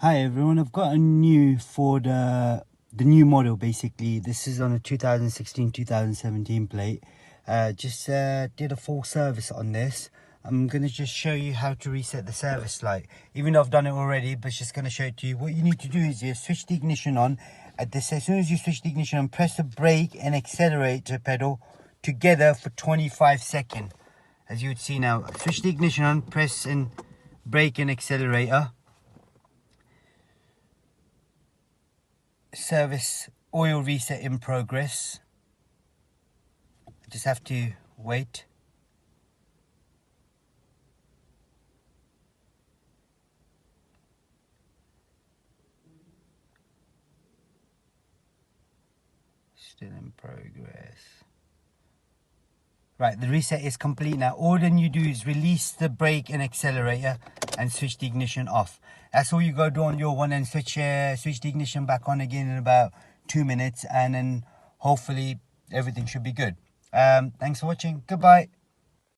Hi everyone, I've got a new Ford, the new model basically. This is on a 2016-2017 plate. Did a full service on this. I'm going to just show you how to reset the service light. Even though I've done it already, but just going to show it to you. What you need to do is you switch the ignition on. As soon as you switch the ignition on, press the brake and accelerator pedal together for 25 seconds. As you would see now, switch the ignition on, press and brake and accelerator. Service oil reset in progress. Just have to wait. Still in progress. Right, the reset is complete now. All then you do is release the brake and accelerator and switch the ignition off. That's all you go do on your one, and switch the ignition back on again in about 2 minutes, and then hopefully everything should be good. Thanks for watching. Goodbye.